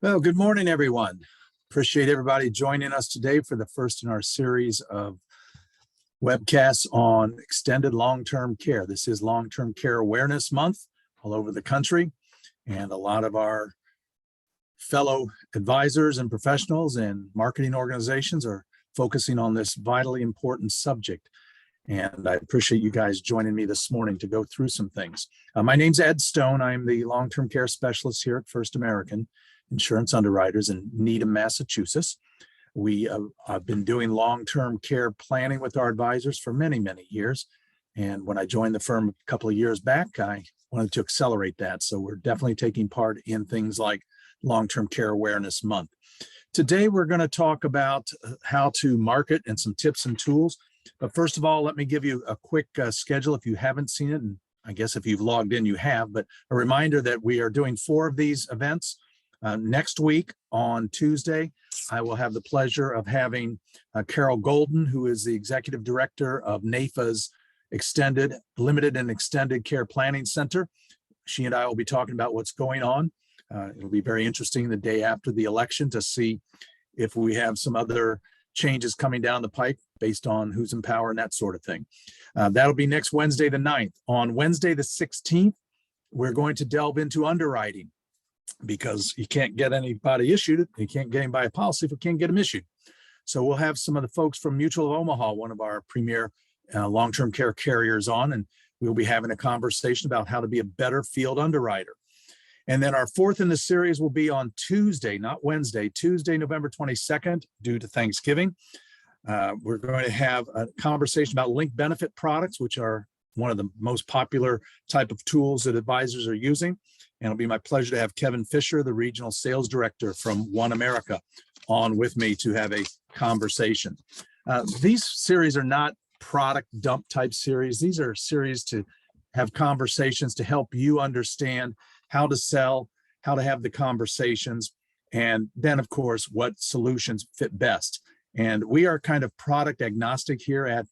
Well, good morning, everyone. Appreciate everybody joining us today for the first in our series of webcasts on extended long-term care. This is Long-Term Care Awareness Month all over the country, and a lot of our fellow advisors and professionals and marketing organizations are focusing on this vitally important subject. And I appreciate you guys joining me this morning to go through some things. My name's Ed Stone. I'm the long-term care specialist here at First American Insurance Underwriters in Needham, Massachusetts. We have been doing long-term care planning with our advisors for many, many years. And when I joined the firm a couple of years back, I wanted to accelerate that. So we're definitely taking part in things like Long-Term Care Awareness Month. Today, we're going to talk about how to market and some tips and tools. But first of all, let me give you a quick schedule if you haven't seen it. And I guess if you've logged in, you have. But a reminder that we are doing 4 of these events. Next week on Tuesday, I will have the pleasure of having Carol Golden, who is the executive director of NAIFA's Limited and Extended Care Planning Center. She and I will be talking about what's going on. It'll be very interesting the day after the election to see if we have some other changes coming down the pike based on who's in power and that sort of thing. That'll be next Wednesday, the 9th. On Wednesday, the 16th, we're going to delve into underwriting, because you can't get anybody issued. You can't get anybody a policy if you can't get them issued. So we'll have some of the folks from Mutual of Omaha, one of our premier long-term care carriers, on, and we'll be having a conversation about how to be a better field underwriter. And then our 4th in the series will be on Tuesday, not Wednesday, Tuesday, November 22nd, due to Thanksgiving. We're going to have a conversation about linked benefit products, which are one of the most popular type of tools that advisors are using. And it'll be my pleasure to have Kevin Fisher, the regional sales director from One America, on with me to have a conversation. These series are not product dump type series. These are series to have conversations to help you understand how to sell, how to have the conversations, and then, of course, what solutions fit best. And we are kind of product agnostic here at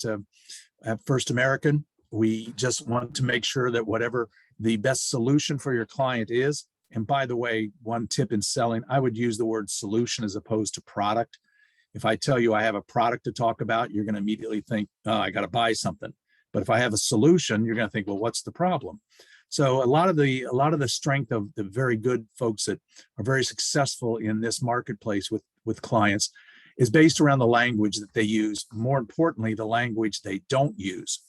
First American. We just want to make sure that whatever the best solution for your client is. And by the way, one tip in selling, I would use the word solution as opposed to product. If I tell you I have a product to talk about, you're going to immediately think, oh, I got to buy something. But if I have a solution, you're going to think, well, what's the problem? So a lot of the strength of the very good folks that are very successful in this marketplace with clients is based around the language that they use. More importantly, the language they don't use.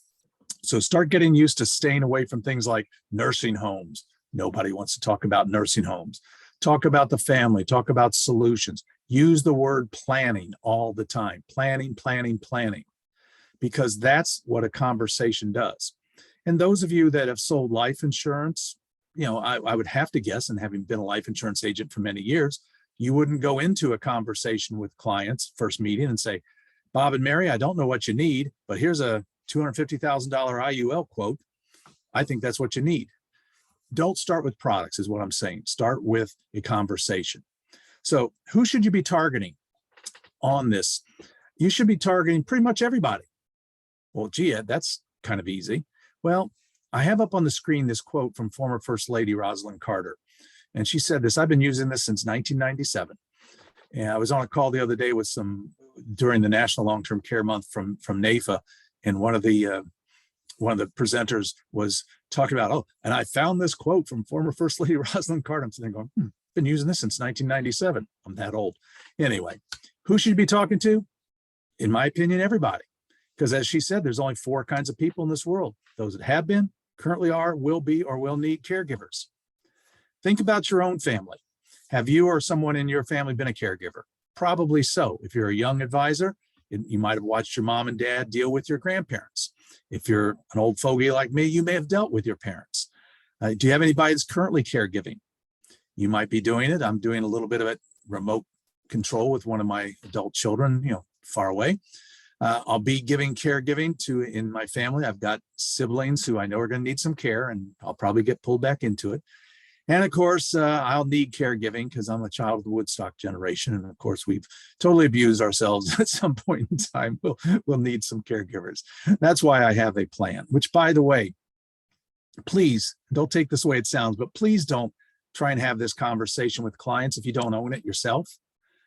So start getting used to staying away from things like nursing homes. Nobody wants to talk about nursing homes. Talk about the family, talk about solutions. Use the word planning all the time. Planning, planning, planning, because that's what a conversation does. And those of you that have sold life insurance, I would have to guess, and having been a life insurance agent for many years, you wouldn't go into a conversation with clients, first meeting, and say, Bob and Mary, I don't know what you need, but here's a $250,000 IUL quote. I think that's what you need. Don't start with products is what I'm saying. Start with a conversation. So who should you be targeting on this? You should be targeting pretty much everybody. Well, gee, Ed, that's kind of easy. Well, I have up on the screen this quote from former First Lady Rosalind Carter. And she said this, I've been using this since 1997. And I was on a call the other day with during the National Long-Term Care Month from NAIFA. And one of the presenters was talking about, and I found this quote from former First Lady Rosalind Carter. I'm sitting there going, been using this since 1997. I'm that old. Anyway, who should you be talking to? In my opinion, everybody. Because as she said, there's only 4 kinds of people in this world. Those that have been, currently are, will be, or will need caregivers. Think about your own family. Have you or someone in your family been a caregiver? Probably so. If you're a young advisor, you might have watched your mom and dad deal with your grandparents. If you're an old fogey like me, you may have dealt with your parents. Do you have anybody that's currently caregiving? You might be doing it. I'm doing a little bit of it remote control with one of my adult children, far away. I'll be giving caregiving in my family. I've got siblings who I know are going to need some care, and I'll probably get pulled back into it. And of course, I'll need caregiving because I'm a child of the Woodstock generation. And of course, we've totally abused ourselves at some point in time. We'll need some caregivers. That's why I have a plan, which, by the way, please don't take this the way it sounds, but please don't try and have this conversation with clients if you don't own it yourself.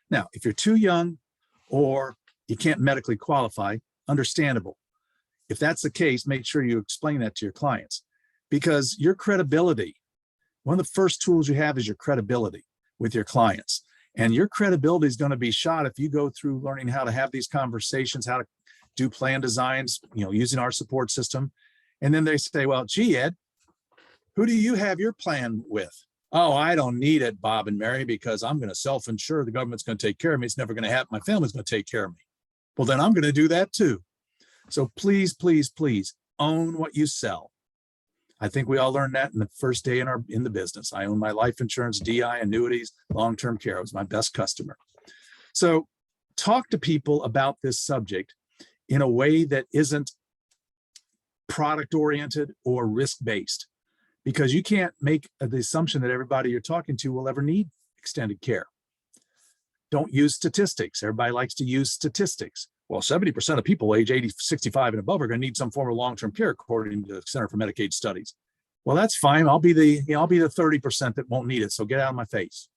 Now, if you're too young or you can't medically qualify, understandable. If that's the case, make sure you explain that to your clients, because your credibility, one of the first tools you have is your credibility with your clients. And your credibility is going to be shot if you go through learning how to have these conversations, how to do plan designs, using our support system. And then they say, well, gee, Ed, who do you have your plan with? Oh, I don't need it, Bob and Mary, because I'm going to self-insure. The government's going to take care of me. It's never going to happen. My family's going to take care of me. Well, then I'm going to do that too. So please, please, please own what you sell. I think we all learned that in the first day in the business. I own my life insurance, DI, annuities, long-term care. It was my best customer. So talk to people about this subject in a way that isn't product-oriented or risk-based, because you can't make the assumption that everybody you're talking to will ever need extended care. Don't use statistics. Everybody likes to use statistics. Well, 70% of people age 65 and above are going to need some form of long-term care, according to the Center for Medicaid Studies. Well, that's fine. I'll be the 30% that won't need it. So get out of my face.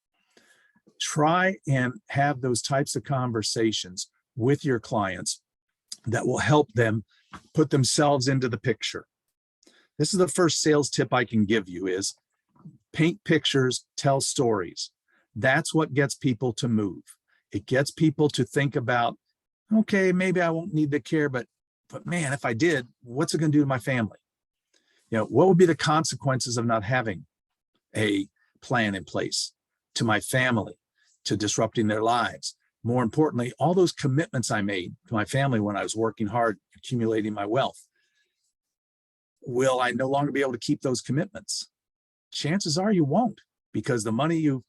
Try and have those types of conversations with your clients that will help them put themselves into the picture. This is the first sales tip I can give you: is paint pictures, tell stories. That's what gets people to move. It gets people to think about, okay, maybe I won't need the care, but man, if I did, what's it going to do to my family? What would be the consequences of not having a plan in place to my family, to disrupting their lives? More importantly, all those commitments I made to my family when I was working hard, accumulating my wealth. Will I no longer be able to keep those commitments? Chances are you won't, because the money you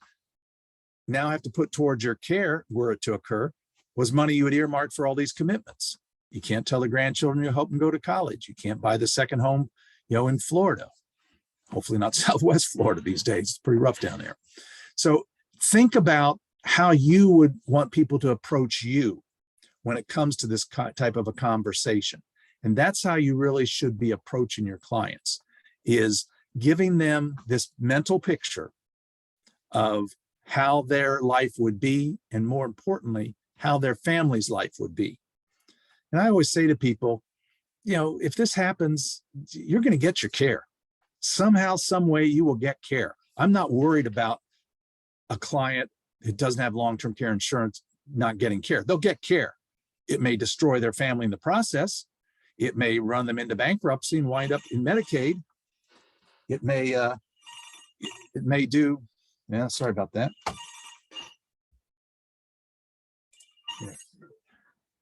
now have to put towards your care, were it to occur, was money you had earmarked for all these commitments. You can't tell the grandchildren you help them go to college. You can't buy the second home, in Florida. Hopefully not Southwest Florida these days. It's pretty rough down there. So think about how you would want people to approach you when it comes to this type of a conversation. And that's how you really should be approaching your clients, is giving them this mental picture of how their life would be, and more importantly, how their family's life would be. And I always say to people, if this happens, you're going to get your care. Somehow, some way you will get care. I'm not worried about a client that doesn't have long-term care insurance not getting care. They'll get care. It may destroy their family in the process. It may run them into bankruptcy and wind up in Medicaid. It may do, sorry about that.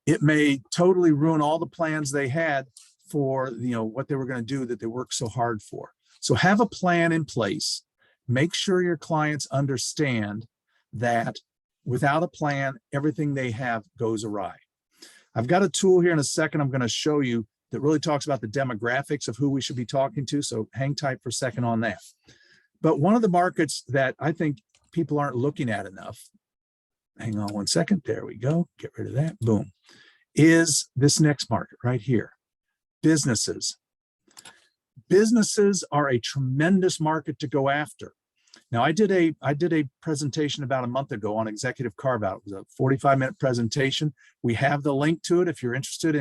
It may totally ruin all the plans they had for, what they were going to do that they worked so hard for. So have a plan in place. Make sure your clients understand that without a plan, everything they have goes awry. I've got a tool here in a second I'm going to show you that really talks about the demographics of who we should be talking to. So hang tight for a second on that. But one of the markets that I think people aren't looking at enough, hang on one second, there we go, get rid of that, boom, is this next market right here, businesses. Businesses are a tremendous market to go after. Now, I did a presentation about a month ago on executive carve-out. It was a 45-minute presentation. We have the link to it if you're interested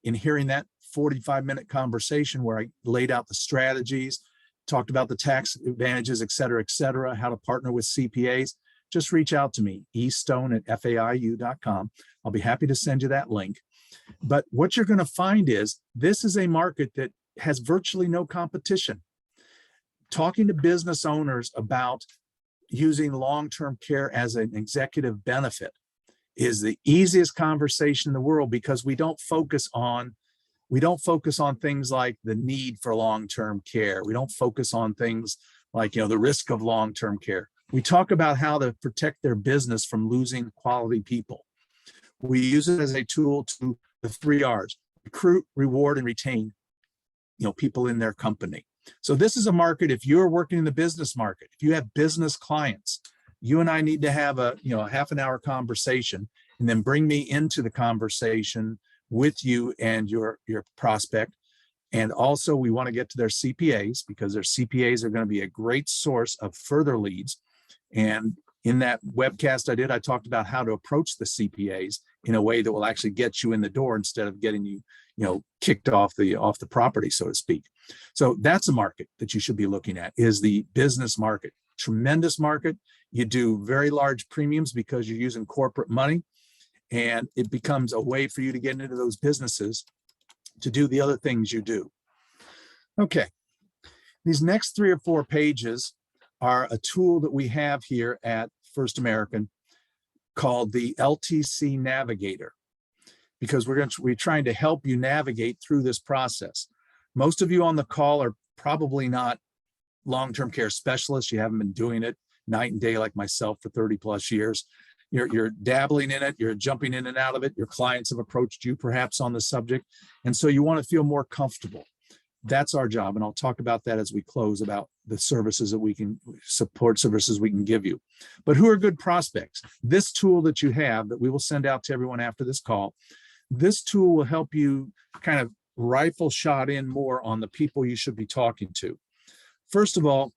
in hearing that 45-minute conversation where I laid out the strategies, talked about the tax advantages, et cetera, how to partner with CPAs. Just reach out to me, estone@faiu.com. I'll be happy to send you that link. But what you're going to find is this is a market that has virtually no competition. Talking to business owners about using long-term care as an executive benefit is the easiest conversation in the world, because we don't focus on things like the need for long-term care. We don't focus on things like, the risk of long-term care. We talk about how to protect their business from losing quality people. We use it as a tool to the 3 R's: recruit, reward, and retain, people in their company. So this is a market, if you're working in the business market, if you have business clients, you and I need to have a half an hour conversation, and then bring me into the conversation with you and your prospect. And also we want to get to their CPAs, because their CPAs are going to be a great source of further leads. And in that webcast I talked about how to approach the CPAs in a way that will actually get you in the door instead of getting you, kicked off the property, so to speak. So that's a market that you should be looking at, is the business market. Tremendous market. You do very large premiums because you're using corporate money, and it becomes a way for you to get into those businesses to do the other things you do. Okay, these next 3 or 4 pages are a tool that we have here at First American called the LTC Navigator, because we're trying to help you navigate through this process. Most of you on the call are probably not long-term care specialists. You haven't been doing it night and day like myself for 30 plus years. You're dabbling in it, you're jumping in and out of it. Your clients have approached you perhaps on the subject. And so you want to feel more comfortable. That's our job. And I'll talk about that as we close, about the services that we can, support services we can give you. But who are good prospects? This tool that you have that we will send out to everyone after this call, this tool will help you kind of rifle shot in more on the people you should be talking to. First of all,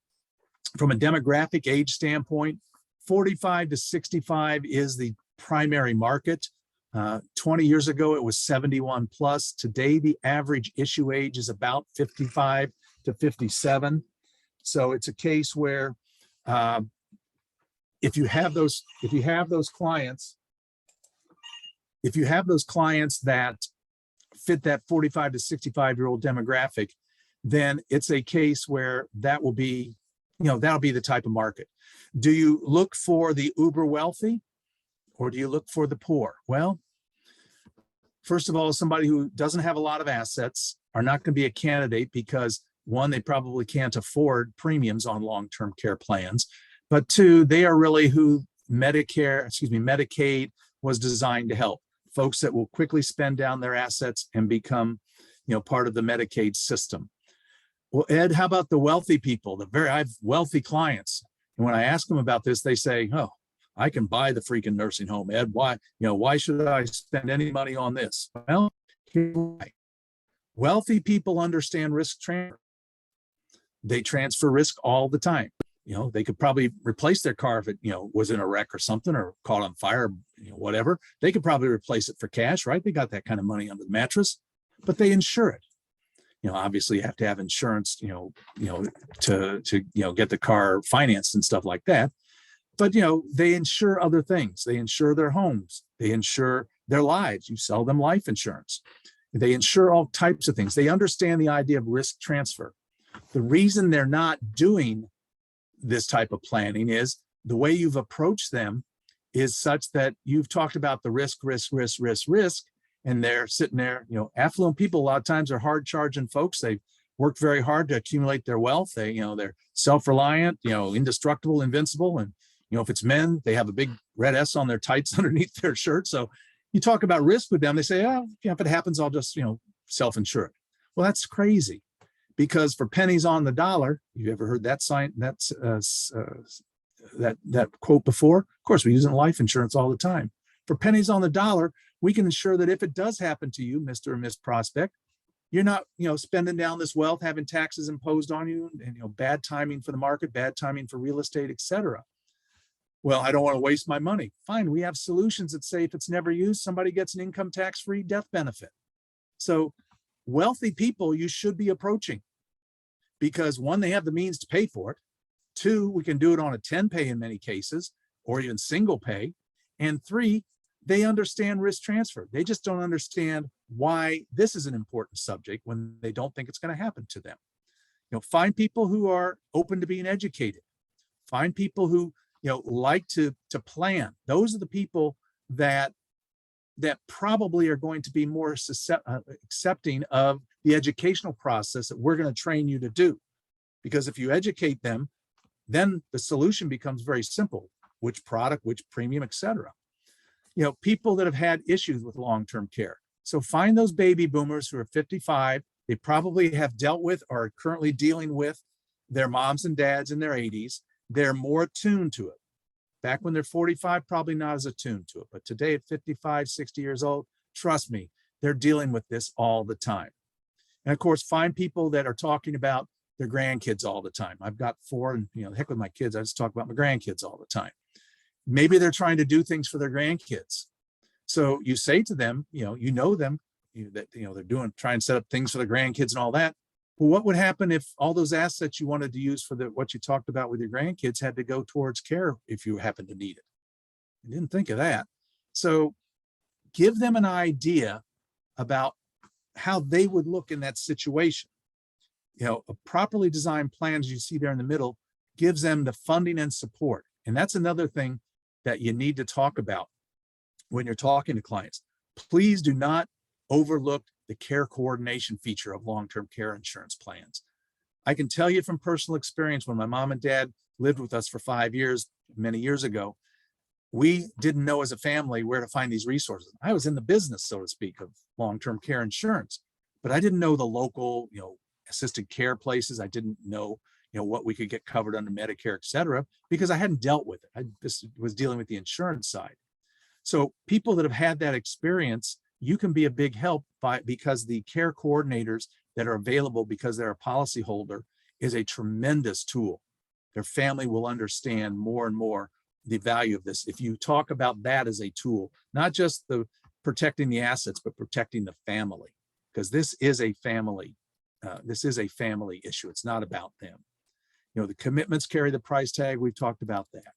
from a demographic age standpoint, 45 to 65 is the primary market. 20 years ago, it was 71 plus. Today, the average issue age is about 55 to 57. So it's a case where if you have those clients that fit that 45 to 65-year-old demographic, then it's a case where that will be, that'll be the type of market. Do you look for the uber wealthy, or do you look for the poor? Well, first of all, somebody who doesn't have a lot of assets are not going to be a candidate, because 1, they probably can't afford premiums on long-term care plans, but 2, they are really who Medicaid was designed to help. Folks that will quickly spend down their assets and become, part of the Medicaid system. Well, Ed, how about the wealthy people? I have wealthy clients. And when I ask them about this, they say, oh, I can buy the freaking nursing home, Ed. Why should I spend any money on this? Well, here's why. Wealthy people understand risk transfer. They transfer risk all the time. They could probably replace their car if it, was in a wreck or something, or caught on fire, whatever. They could probably replace it for cash, right? They got that kind of money under the mattress, but they insure it. Obviously you have to have insurance, to get the car financed and stuff like that. But, they insure other things. They insure their homes. They insure their lives. You sell them life insurance. They insure all types of things. They understand the idea of risk transfer. The reason they're not doing this type of planning is the way you've approached them is such that you've talked about the risk, and they're sitting there. Affluent people a lot of times are hard charging folks. They've worked very hard to accumulate their wealth. They're self-reliant, indestructible, invincible. And, if it's men, they have a big red S on their tights underneath their shirt. So you talk about risk with them, they say, oh, if it happens, I'll just, self-insure it. Well, that's crazy, because for pennies on the dollar, you ever heard that sign, that quote before? Of course, we use it in life insurance all the time. For pennies on the dollar, we can ensure that if it does happen to you, Mr. or Miss Prospect, you're not, spending down this wealth, having taxes imposed on you, and, bad timing for the market, bad timing for real estate, etc. Well, I don't want to waste my money. Fine, we have solutions that say if it's never used, somebody gets an income tax-free death benefit. So wealthy people you should be approaching, because 1, they have the means to pay for it. 2, we can do it on a 10 pay in many cases, or even single pay. And 3, they understand risk transfer. They just don't understand why this is an important subject when they don't think it's going to happen to them. Find people who are open to being educated. Find people who, like to plan. Those are the people that probably are going to be more accepting of the educational process that we're going to train you to do. Because if you educate them, then the solution becomes very simple. Which product, which premium, etc. People that have had issues with long-term care. So find those baby boomers who are 55. They probably have dealt with or are currently dealing with their moms and dads in their 80s. They're more attuned to it. Back when they're 45, probably not as attuned to it. But today at 55, 60 years old, trust me, they're dealing with this all the time. And of course, find people that are talking about their grandkids all the time. I've got 4, and heck with my kids, I just talk about my grandkids all the time. Maybe they're trying to do things for their grandkids. So you say to them, them, that they're trying to set up things for their grandkids and all that. Well, what would happen if all those assets you wanted to use for what you talked about with your grandkids had to go towards care if you happen to need it? I didn't think of that. So give them an idea about how they would look in that situation. A properly designed plan, as you see there in the middle, gives them the funding and support. And that's another thing that you need to talk about when you're talking to clients. Please do not overlook the care coordination feature of long-term care insurance plans. I can tell you from personal experience, when my mom and dad lived with us for 5 years, many years ago, we didn't know as a family where to find these resources. I was in the business, so to speak, of long-term care insurance, but I didn't know the local, assisted care places. I didn't know, what we could get covered under Medicare, et cetera, because I hadn't dealt with it. I just was dealing with the insurance side. So people that have had that experience, you can be a big help because the care coordinators that are available because they're a policyholder is a tremendous tool. Their family will understand more and more the value of this. If you talk about that as a tool, not just the protecting the assets, but protecting the family, because this is a family issue. It's not about them. The commitments carry the price tag. We've talked about that.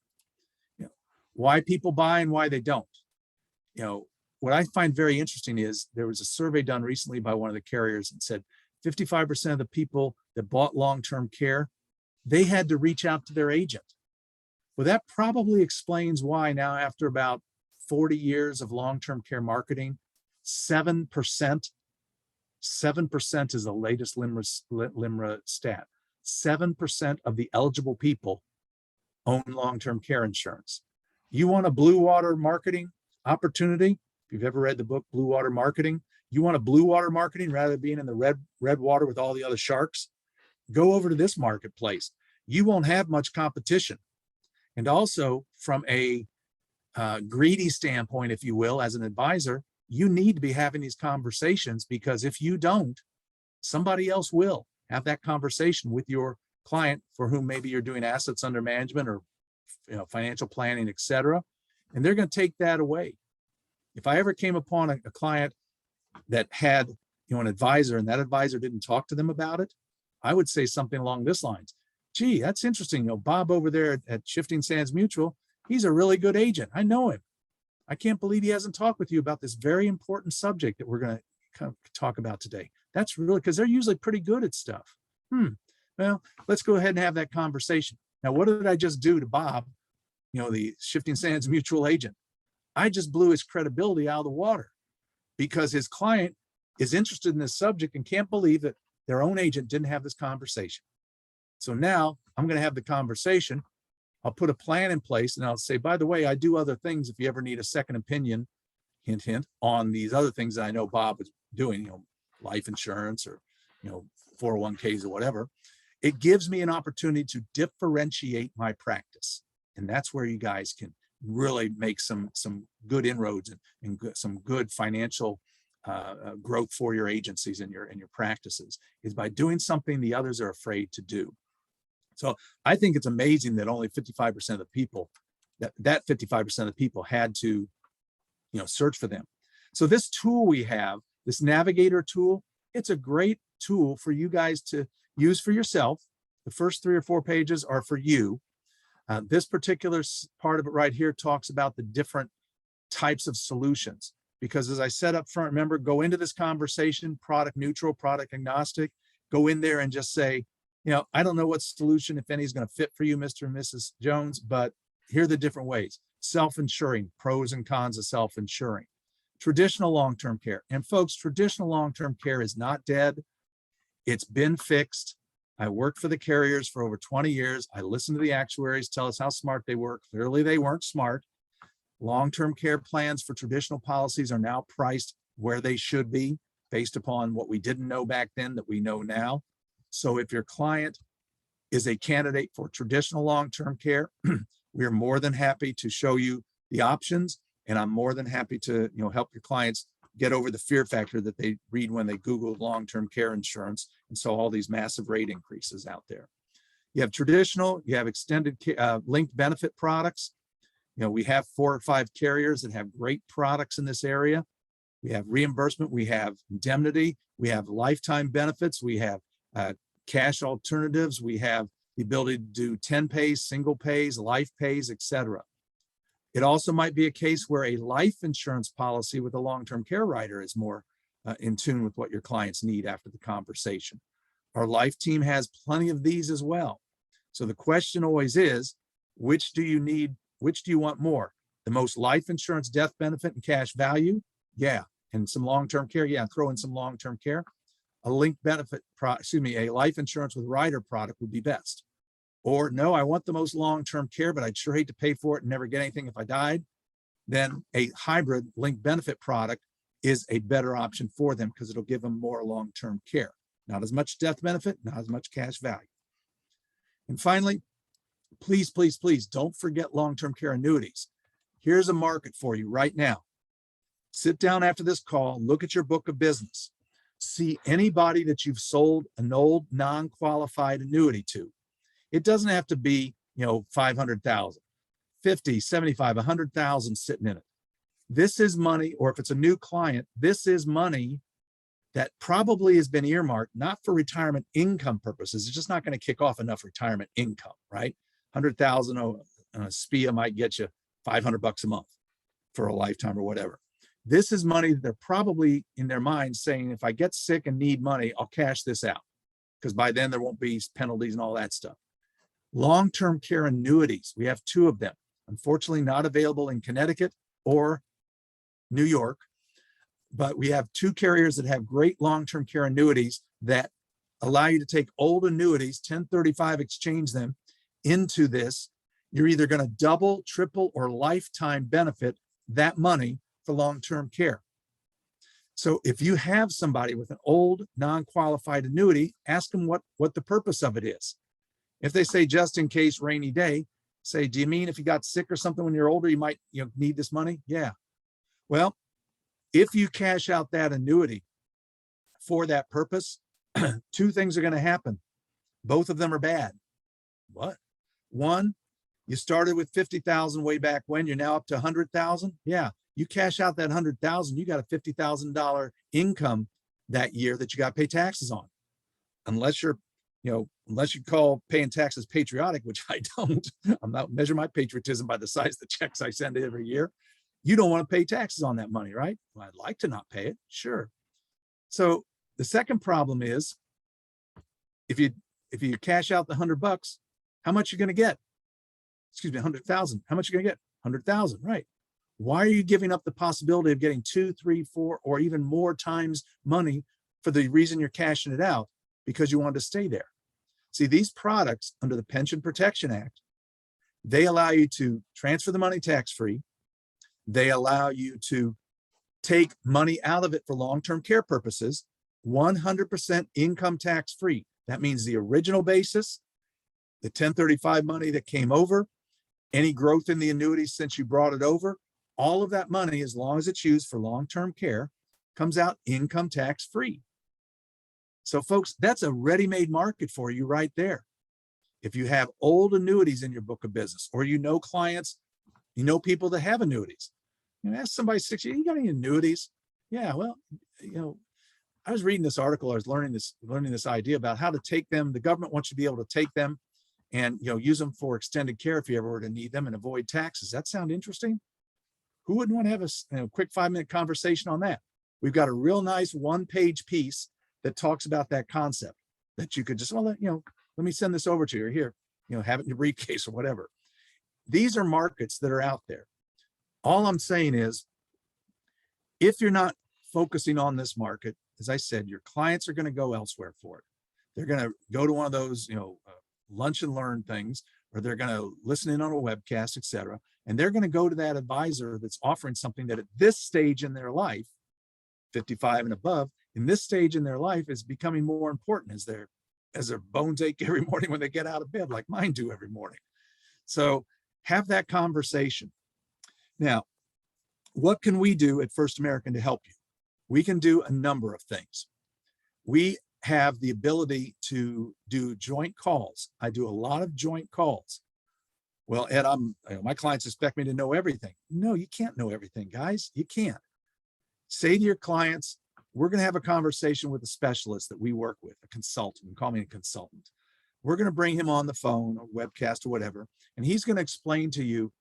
Why people buy and why they don't. What I find very interesting is there was a survey done recently by one of the carriers and said 55% of the people that bought long-term care, they had to reach out to their agent. Well, that probably explains why now, after about 40 years of long-term care marketing, 7% is the latest LIMRA stat. 7% of the eligible people own long-term care insurance. You want a blue water marketing opportunity? If you've ever read the book Blue Water Marketing, you want a blue water marketing rather than being in the red water with all the other sharks? Go over to this marketplace. You won't have much competition. And also, from a greedy standpoint, if you will, as an advisor, you need to be having these conversations, because if you don't, somebody else will have that conversation with your client for whom maybe you're doing assets under management or financial planning, et cetera, and they're going to take that away. If I ever came upon a client that had an advisor and that advisor didn't talk to them about it, I would say something along this lines. Gee, that's interesting. Bob over there at Shifting Sands Mutual, he's a really good agent. I know him. I can't believe he hasn't talked with you about this very important subject that we're going to talk about today. That's really, because they're usually pretty good at stuff. Well, let's go ahead and have that conversation. Now, what did I just do to Bob, the Shifting Sands Mutual agent? I just blew his credibility out of the water, because his client is interested in this subject and can't believe that their own agent didn't have this conversation. So now I'm going to have the conversation. I'll put a plan in place, and I'll say, by the way, I do other things if you ever need a second opinion, hint, hint, on these other things that I know Bob is doing, life insurance or, 401ks or whatever. It gives me an opportunity to differentiate my practice. And that's where you guys can really make some good inroads and some good financial growth for your agencies and your practices, is by doing something the others are afraid to do. So I think it's amazing that only 55% of the people, that 55% of the people had to, search for them. So this tool we have, this navigator tool, it's a great tool for you guys to use for yourself. The first 3 or 4 pages are for you. This particular part of it right here talks about the different types of solutions, because as I said up front, remember, go into this conversation, product neutral, product agnostic, go in there and just say, I don't know what solution, if any, is going to fit for you, Mr. and Mrs. Jones, but here are the different ways. Self-insuring, pros and cons of self-insuring. Traditional long-term care. And folks, traditional long-term care is not dead. It's been fixed. I worked for the carriers for over 20 years. I listened to the actuaries tell us how smart they were. Clearly, they weren't smart. Long-term care plans for traditional policies are now priced where they should be, based upon what we didn't know back then that we know now. So if your client is a candidate for traditional long-term care, we are more than happy to show you the options, and I'm more than happy to help your clients get over the fear factor that they read when they Google long-term care insurance and saw all these massive rate increases out there. You have traditional, you have extended linked benefit products. You know, we have 4 or 5 carriers that have great products in this area. We have reimbursement, we have indemnity, we have lifetime benefits, we have cash alternatives, we have the ability to do 10 pays, single pays, life pays, etc. It also might be a case where a life insurance policy with a long-term care rider is more in tune with what your clients need after the conversation. Our life team has plenty of these as well. So the question always is, which do you need? Which do you want more? The most life insurance, death benefit, and cash value? Yeah. And some long-term care? Yeah, throw in some long-term care. A linked benefit, a life insurance with rider product would be best. Or no, I want the most long-term care, but I'd sure hate to pay for it and never get anything if I died. Then a hybrid linked benefit product is a better option for them because it'll give them more long-term care. Not as much death benefit, not as much cash value. And finally, please, please, please don't forget long-term care annuities. Here's a market for you right now. Sit down after this call, look at your book of business. See anybody that you've sold an old non-qualified annuity to. It doesn't have to be, 500,000, 50, 75, 100,000 sitting in it. This is money, or if it's a new client, this is money that probably has been earmarked, not for retirement income purposes. It's just not going to kick off enough retirement income, right? 100,000 on a SPIA might get you $500 a month for a lifetime or whatever. This is money that they're probably in their mind saying, if I get sick and need money, I'll cash this out because by then there won't be penalties and all that stuff. Long-term care annuities, we have 2 of them. Unfortunately, not available in Connecticut or New York, but we have 2 carriers that have great long-term care annuities that allow you to take old annuities, 1035 exchange them into this. You're either going to double, triple, or lifetime benefit that money for long-term care. So if you have somebody with an old non-qualified annuity, ask them what the purpose of it is. If they say just in case rainy day, say, do you mean if you got sick or something when you're older, you might need this money? Yeah. Well, if you cash out that annuity for that purpose, 2 things are going to happen. Both of them are bad. What? One, you started with 50,000 way back when, you're now up to 100,000. Yeah. You cash out that 100,000, you got a $50,000 income that year that you got to pay taxes on. Unless you're, unless you call paying taxes patriotic, which I don't. I'm not measure my patriotism by the size of the checks I send every year. You don't want to pay taxes on that money, right? Well, I'd like to not pay it, sure. So the second problem is, if you cash out the $100, how much you're going to get? Excuse me, 100,000. How much you're going to get? 100,000, right? Why are you giving up the possibility of getting 2, 3, 4, or even more times money for the reason you're cashing it out? Because you want to stay there. See, these products under the Pension Protection Act, they allow you to transfer the money tax-free. They allow you to take money out of it for long-term care purposes, 100% income tax-free. That means the original basis, the 1035 money that came over, any growth in the annuity since you brought it over, all of that money, as long as it's used for long-term care, comes out income tax-free. So folks, that's a ready-made market for you right there. If you have old annuities in your book of business, or clients, people that have annuities, ask somebody 6 years, you got any annuities? Yeah, well, I was reading this article, I was learning this idea about how to take them. The government wants you to be able to take them and use them for extended care if you ever were to need them and avoid taxes. That sound interesting? Who wouldn't want to have a quick 5-minute conversation on that? We've got a real nice 1-page piece that talks about that concept that you could just, let me send this over to you, or here, have it in your briefcase or whatever. These are markets that are out there. All I'm saying is, if you're not focusing on this market, as I said, your clients are going to go elsewhere for it. They're going to go to one of those, lunch and learn things, or they're going to listen in on a webcast, etc. And they're going to go to that advisor that's offering something that at this stage in their life, 55 and above, in this stage in their life is becoming more important as their bones ache every morning when they get out of bed, like mine do every morning. So have that conversation. Now, what can we do at First American to help you? We can do a number of things. We have the ability to do joint calls. I do a lot of joint calls. Well, Ed, my clients expect me to know everything. No, you can't know everything, guys. You can't. Say to your clients, we're going to have a conversation with a specialist that we work with, a consultant. Call me a consultant. We're going to bring him on the phone or webcast or whatever, and he's going to explain to you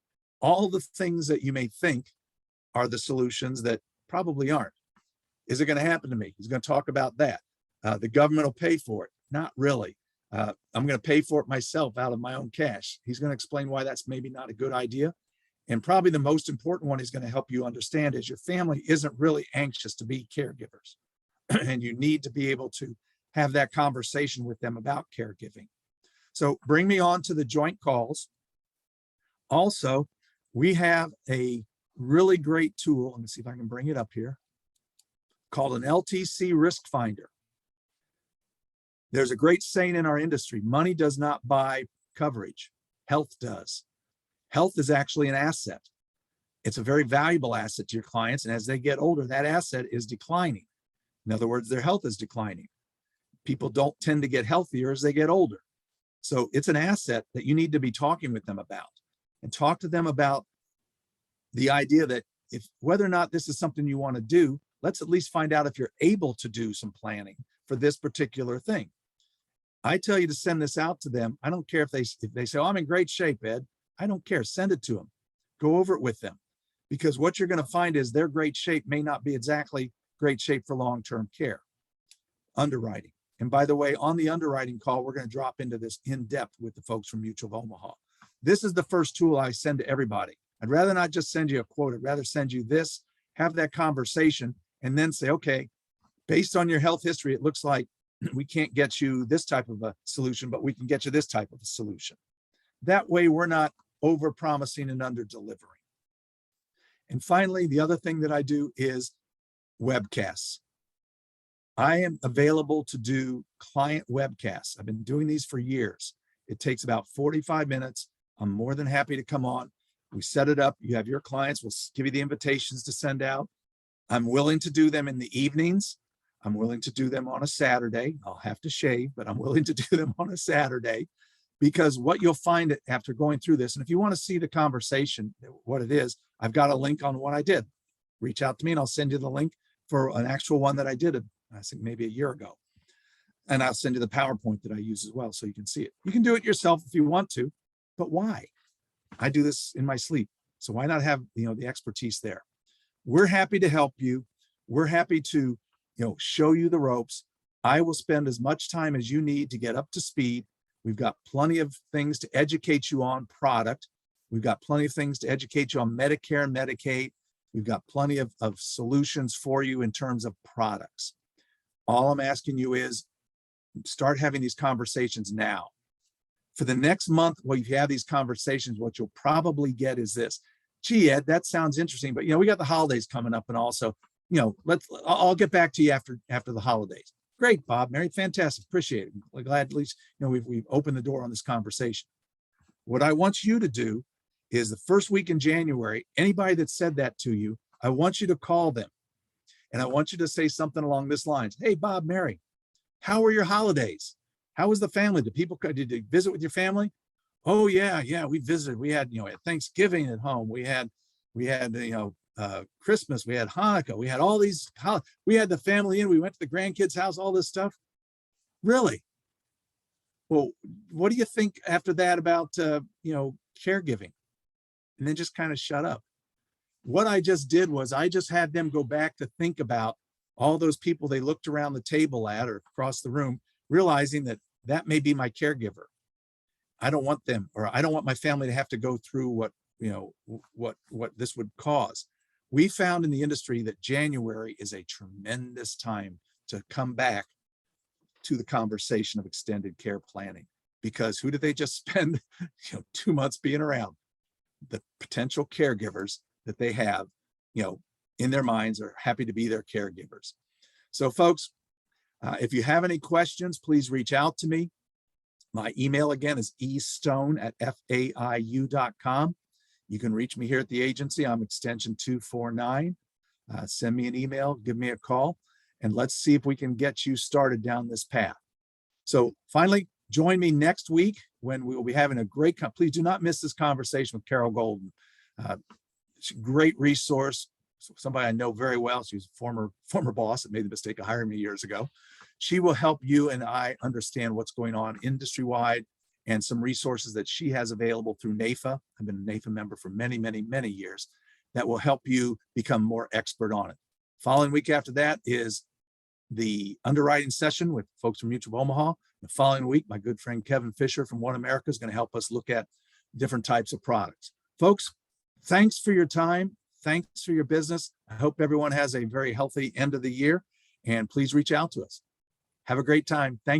all the things that you may think are the solutions that probably aren't. Is it going to happen to me? He's going to talk about that. The government will pay for it. Not really. I'm going to pay for it myself out of my own cash. He's going to explain why that's maybe not a good idea. And probably the most important one he's going to help you understand is your family isn't really anxious to be caregivers. And you need to be able to have that conversation with them about caregiving. So bring me on to the joint calls. Also, we have a really great tool. Let me see if I can bring it up here, called an LTC Risk Finder. There's a great saying in our industry: money does not buy coverage, health does. Health is actually an asset. It's a very valuable asset to your clients, and as they get older, that asset is declining. In other words, their health is declining. People don't tend to get healthier as they get older. So it's an asset that you need to be talking with them about, and talk to them about the idea that if whether or not this is something you want to do, let's at least find out if you're able to do some planning for this particular thing. I tell you to send this out to them. I don't care if they say, oh, I'm in great shape, Ed. I don't care. Send it to them. Go over it with them. Because what you're going to find is their great shape may not be exactly great shape for long-term care. Underwriting. And by the way, on the underwriting call, we're going to drop into this in depth with the folks from Mutual of Omaha. This is the first tool I send to everybody. I'd rather not just send you a quote. I'd rather send you this, have that conversation, and then say, okay, based on your health history, it looks like we can't get you this type of a solution, but we can get you this type of a solution. That way, we're not over promising and under delivering. And finally, the other thing that I do is webcasts. I am available to do client webcasts. I've been doing these for years. It takes about 45 minutes. I'm more than happy to come on. We set it up. You have your clients. We'll give you the invitations to send out. I'm willing to do them in the evenings. I'm willing to do them on a Saturday. I'll have to shave, but I'm willing to do them on a Saturday, because what you'll find after going through this, and if you want to see the conversation, what it is, I've got a link on what I did. Reach out to me and I'll send you the link for an actual one that I did, I think maybe a year ago. And I'll send you the PowerPoint that I use as well, so you can see it. You can do it yourself if you want to, but why? I do this in my sleep, so why not have the expertise there? We're happy to help you. We're happy to show you the ropes. I will spend as much time as you need to get up to speed. We've got plenty of things to educate you on product. We've got plenty of things to educate you on Medicare and Medicaid. We've got plenty of solutions for you in terms of products. All I'm asking you is start having these conversations now. For the next month, while you have these conversations, what you'll probably get is this: gee, Ed, that sounds interesting, but we got the holidays coming up, and also, I'll get back to you after the holidays. Great, Bob, Mary, fantastic, appreciate it. We're glad at least we've opened the door on this conversation. What I want you to do is the first week in January, anybody that said that to you, I want you to call them, and I want you to say something along this lines: hey, Bob, Mary, how were your holidays? How was the family? Did you visit with your family? Oh yeah, we visited. We had Thanksgiving at home. We had Christmas. We had Hanukkah. We had all these. We had the family in. We went to the grandkids' house. All this stuff. Really? Well, what do you think after that about caregiving? And then just kind of shut up. What I just did was I just had them go back to think about all those people they looked around the table at or across the room, realizing that may be my caregiver. I don't want them, or I don't want my family to have to go through what this would cause. We found in the industry that January is a tremendous time to come back to the conversation of extended care planning, because who did they just spend 2 months being around? The potential caregivers that they have, in their minds, are happy to be their caregivers. So folks, if you have any questions, please reach out to me. My email again is estone@faiu.com. You can reach me here at the agency. I'm extension 249. send me an email, give me a call, and let's see if we can get you started down this path. So finally, join me next week when we will be having a great, please do not miss this conversation with Carol Golden. She's a great resource, somebody I know very well. She's a former boss that made the mistake of hiring me years ago. She will help you and I understand what's going on industry-wide and some resources that she has available through NAIFA. I've been a NAIFA member for many, many, many years. That will help you become more expert on it. Following week after that is the underwriting session with folks from Mutual of Omaha. The following week, my good friend Kevin Fisher from One America is going to help us look at different types of products. Folks, thanks for your time. Thanks for your business. I hope everyone has a very healthy end of the year, and please reach out to us. Have a great time. Thank you.